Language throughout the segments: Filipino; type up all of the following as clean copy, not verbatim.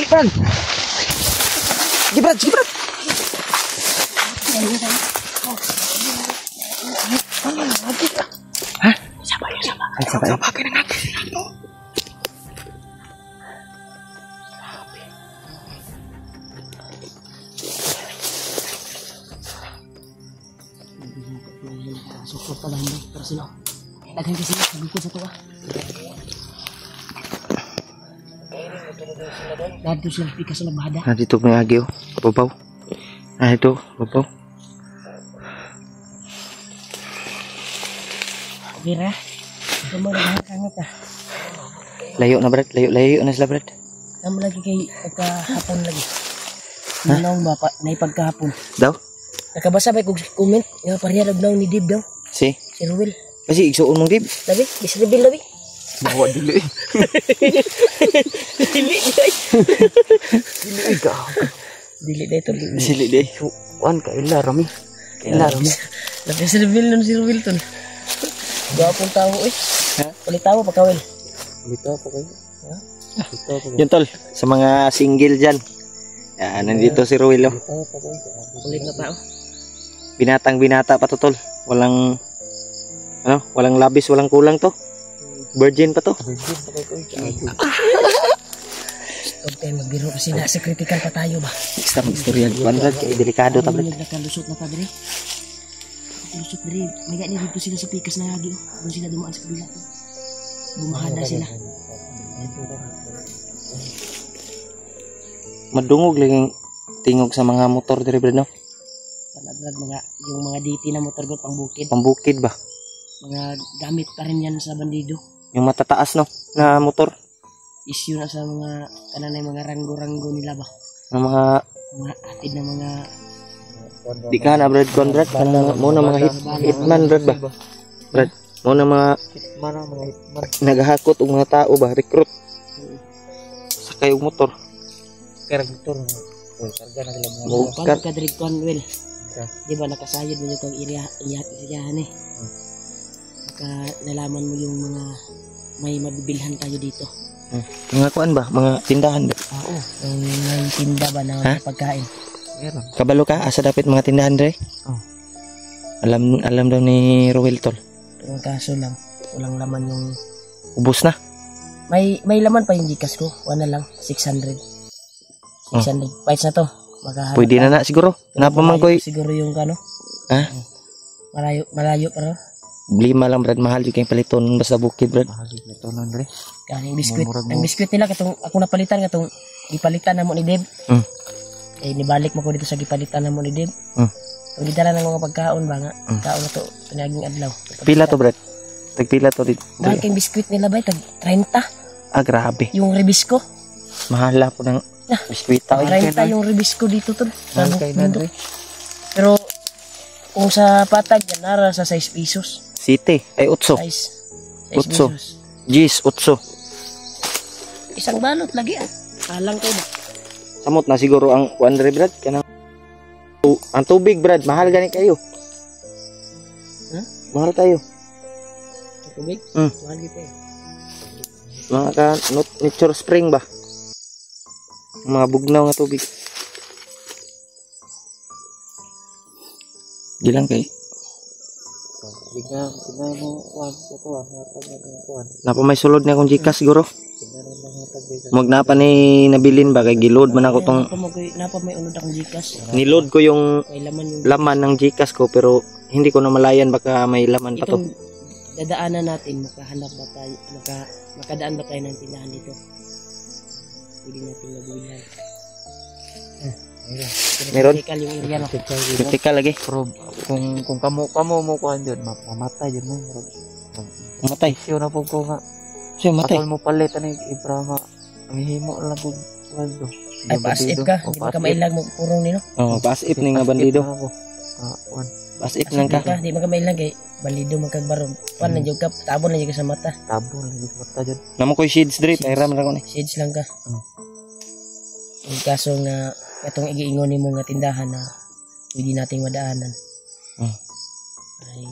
Brad. Sige, Brad. Hah? Sabar. Ka na natin. Sukot pa lang yun. Pero sila, laghan kasi sila sa sa tuwa. Dito sila pika sa labada. Dito may agyo. Babaw. Ito. Babaw. Bira. Ito mo lang kangat ah. Layo na, Brad. Layo na sila, Brad. Tama lagi kay pagkahapon lagi. Nanaw ba pa na pagkahapon? Daw? Nakabasa ba kung comment nga pareha daw ni Dib daw. Si Ruel. Kasi igsuon mong Dib. Labi, bis reveal labi. Bawa dili. Dili ka. Dili day to. Dili day. Wan ka ila rami. Labi sa reveal nun si Ruel to. Gapong tao eh. Ha? Palit tao pa kawel. Dito pa kayo. Ha? Yun tol, sa mga single dyan. Yan, nandito si Ruel. Kulit na tao. Binatang-binata pa to tol. Walang labis, walang kulang to. Virgin pa to. Stop tayo magbiro kasi nasa critical pa tayo ba? Extra mag-istorya. Konrad, kaya delikado tablet. Nagkalusot na ta diri. Lusot diri. May gani dito sila sa pikas na hagi. Doon sila dumaan sa kabila. Bumahada sila. Madungog lang tingog sa mga motor diri Brad no? Yung mga DT na motor ko pangbukid. Pambukid ba? Mga gamit pa rin yan sa bandido. Yung matataas no na motor. Issue na sa mga kananay mga ranggo-ranggo nila ba? Ng mga atid na mga di ka na Brad Conrad kanang mo na mga hitman Brad ba? Brad, mo na mga hitman naghahakot og mga tao ba, recruit. Sakay og motor. Motor. Karga na sila mga. Pag ka diri Conwell. Di ba nakasayod mo yung iriyahan eh. Maka nalaman mo yung mga may mabibilhan tayo dito. Mga kuan ba? Mga tindahan ba? Oo. May tinda ba na pagkain? Meron. Kabalo ka? Asa dapat mga tindahan dre? Oo. Alam daw ni Ruel tol. Pero ang kaso lang, walang laman yung... Ubus na? May laman pa yung Gcash ko. Wala lang. 600. 600. Bites na to. Pwede na siguro. Napaman ko siguro yung ano? Ha? Malayo pa rin. 5 lang Brad. Mahal yung kayong paliton basta bukid Brad. Mahal yung paliton Andre. Kaning biskwit. Ang biskwit nila katong ako napalitan katong gipalitan na mo ni Deb. Eh nibalik mo ko dito sa gipalitan na mo ni Deb. Ang gidala ng mga pagkaon ba nga. Kaon na to pinaging adlaw. Pila to Brad? Tagpila to dito. Dahil kayong biskwit nila ba tag 30. Ah grabe. Yung Ribisco. Mahala po ng biskwita. 30 yung Ribisco dito to. Pero kung sa patag yan nara sa 6 pesos. City ay 8. 6 pesos. Gis 8. Isang balot lagi ah. Alang kayo ba? Samot na siguro ang 100 Brad kanang ang tubig Brad, mahal gani kayo. Mahal tayo. Tubig? Mahal gitu eh. Mga ka nature spring ba? Mga bugnaw nga tubig. Di lang kay. Napa may sulod na akong Gcash siguro. Magnapa ni nabilin ba kay giload man ako tong napa may unod akong Gcash. Niload ko yung laman ng Gcash ko pero hindi ko na malayan baka may laman pa to. Dadaanan natin makahanap ba tayo makadaan ba tayo ng tindahan dito. Pwede natin mabilhan. Meron? Critical yung area na. Critical lagi. Pero kung kamo mo kuan jud mamatay jud mo. Mamatay. Siyo na po ko nga. Siya matay. Atol mo palit ani ibra nga ang himo lang pud kuan do. Ay paasip ka, hindi ka mailag mo purong nino. Oh, paasip ni nga bandido. Paasip nang ka. Di man ka mailag kay bandido magkagbaron. Kuan na jud ka, tabon na jud ka sa mata. Tabon na jud mata jud. Namo koy shades dre, pairam ra ko ni. Shades lang ka. Ang kaso nga katong igiingon nimo nga tindahan na pwede nating madaanan. Ay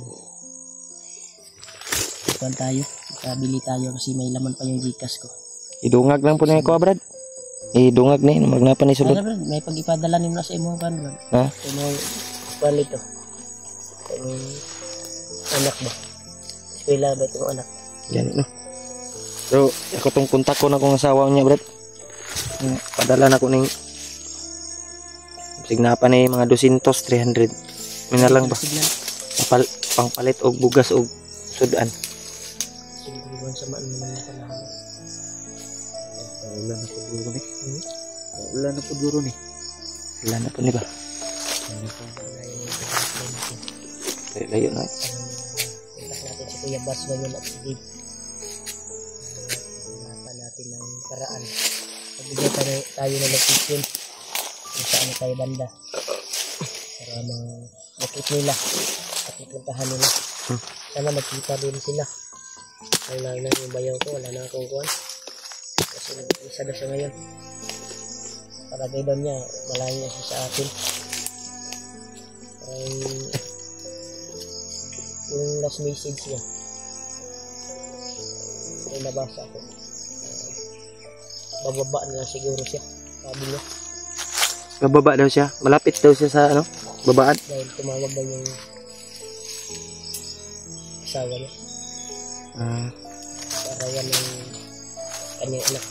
kuan tayo, makabili tayo kasi may laman pa yung Gcash ko. Idungag lang po na ko Brad. Idungag ni magnapan ni sulod. Ano Brad, may pag-ipadala nimo na sa imong kan Brad. Ha? Imong palito. Imong anak ba? Eskwela ba itong anak? Yan no. So, ako tong kontak ko na kong asawa niya, Brad. Padala na ko ning signapan ni mga 200, 300. Mina lang ba? Signal. Pangpalit og bugas og sudan. Siguro sa maan mo na panahan. Wala na po duro ni. Wala na po duro ni. Wala na po ni ba? Layo na. Kontak natin si Kuya Bas ngayon at si Dave. Hanapan natin ng paraan. Pagbigay tayo ng location kung saan tayo banda para makit nila at mapuntahan nila. Sana magkita din sila. Wala na yung bayaw ko, wala na akong kuwan. Kasi nag-isa na siya ngayon. Paragay daw niya, malayo siya sa atin. Parang yung last message niya may nabasa ako. Bababa na siguro siya, sabi niya. Bababa daw siya. Malapit daw siya sa ano? Babaan. Dahil tumawag daw yung asawa niya. Para yan yung kanyang anak.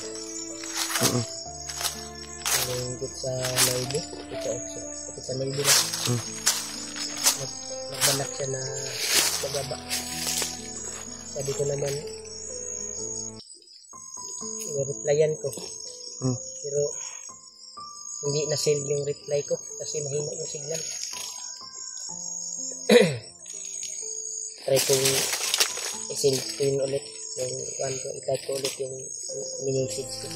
Yung dito sa Naibi, dito ako dito sa Naibi na. Nagbanak siya na bababa. Sabi ko naman, i-replyan ko. Pero hindi na save yung reply ko kasi mahina yung signal. Try kong i-send ko yun ulit yung i-type ko ulit yung message ko.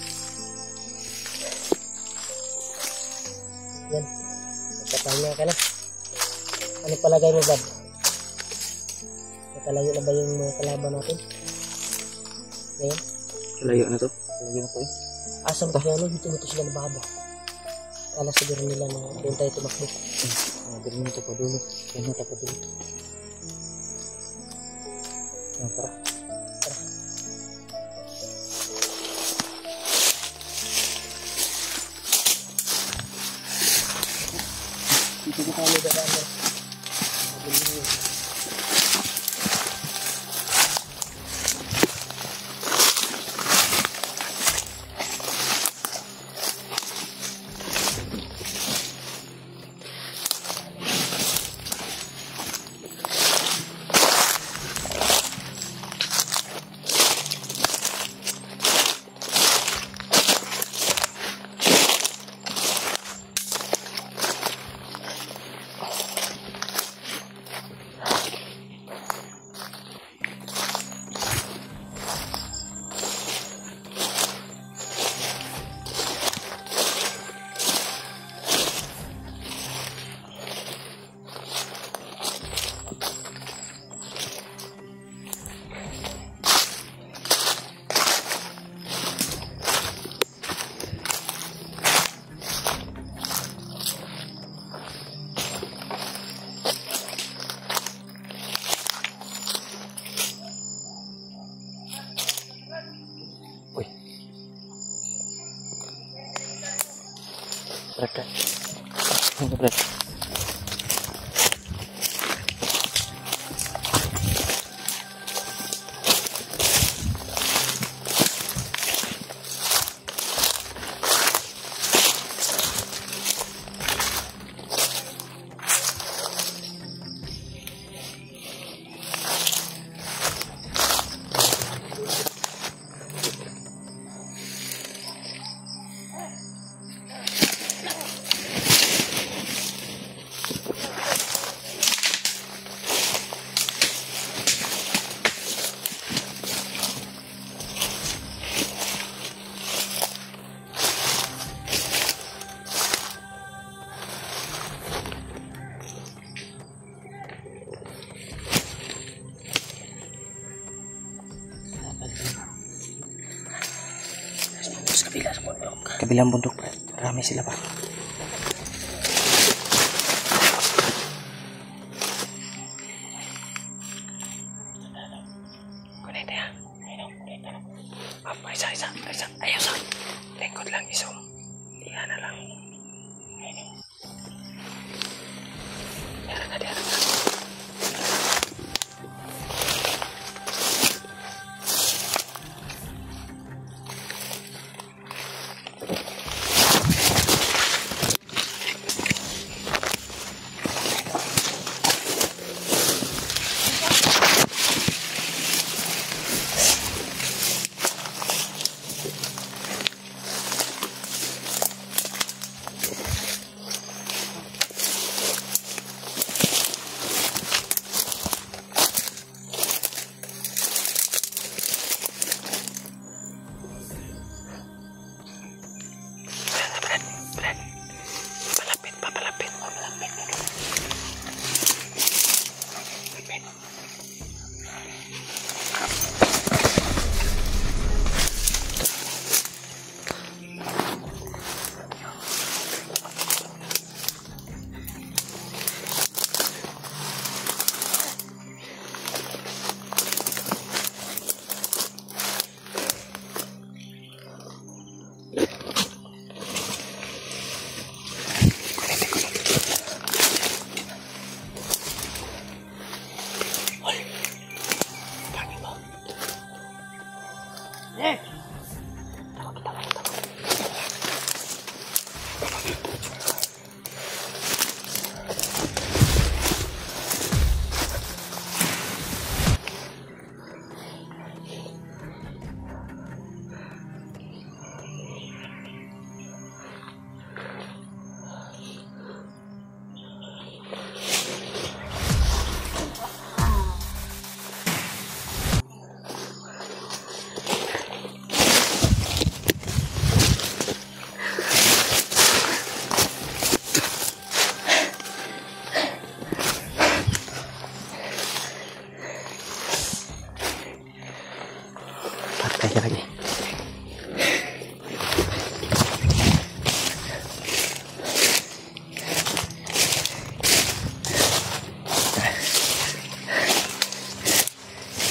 Yan, magpapahinga ka na. Ano palagay mo, Brad? Nakalayo na ba yung mga kalaban natin ngayon? Layo na to. Lagi na po eh. Asa ba kaya dito sila nababa? Kala siguro nila na doon tayo tumakbo. Ganun ito pa dulo. Ganun ito pa dulo. Tara. Dito ko tayo dadaan. Brad. Ano, Brad? Kabilang bundok, Brad. Marami sila pa. Kunete ha. Ayun, kunete. Isa. Ayaw sa. Lengkod lang, isom.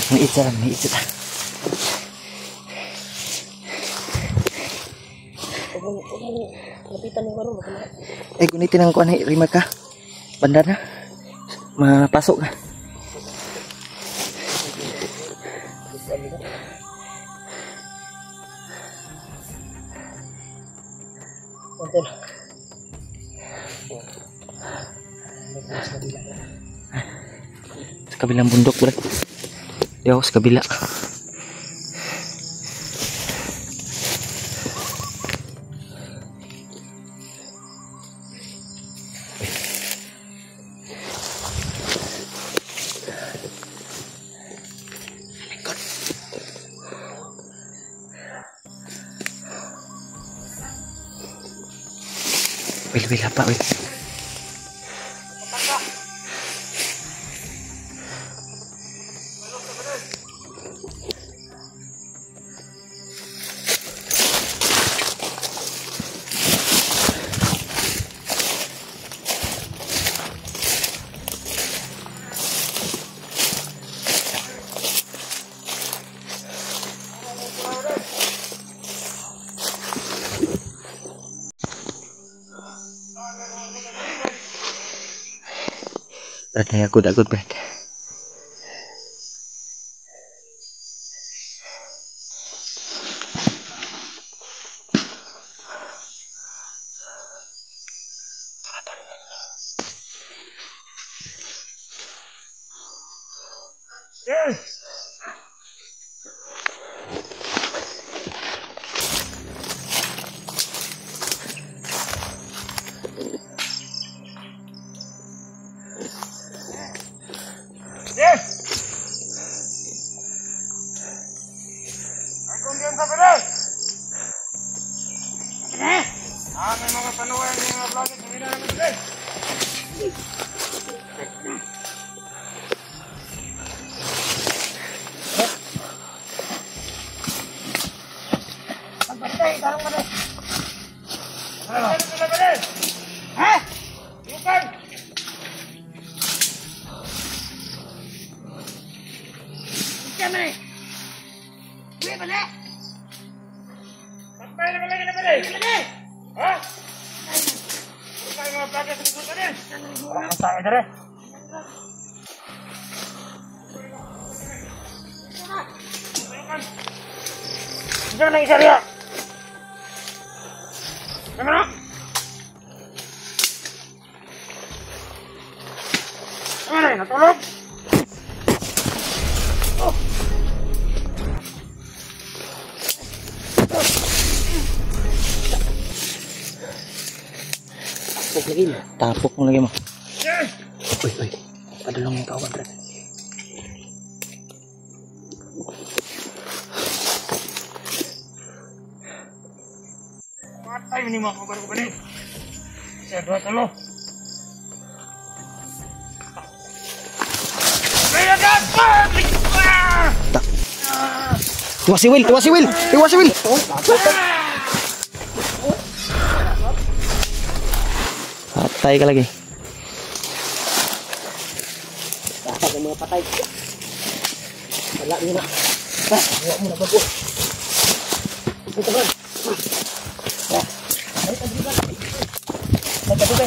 Niit sa Lapitan mo karon baka gunitin ang kuan rima ka. Bandar na. Mapasok ka. Betul. Sa kabilang bundok, Brad. Yo, sa kabila. Wil, apa, Wil? Brad, ay agud, Brad. Jangan lagi cari ya. Jangan. Mana? Tolong. Tapok mo lagi mo. Uy. Padulong yung kawan, Brad. Matay ini mah baru balik. Saya dua tolong. Saya dapat. Iwas si Will. Patay ka lagi. dapat yang mga patay. Wala niyo na. Huwag mo na bago. Ito ba? Nagtabi.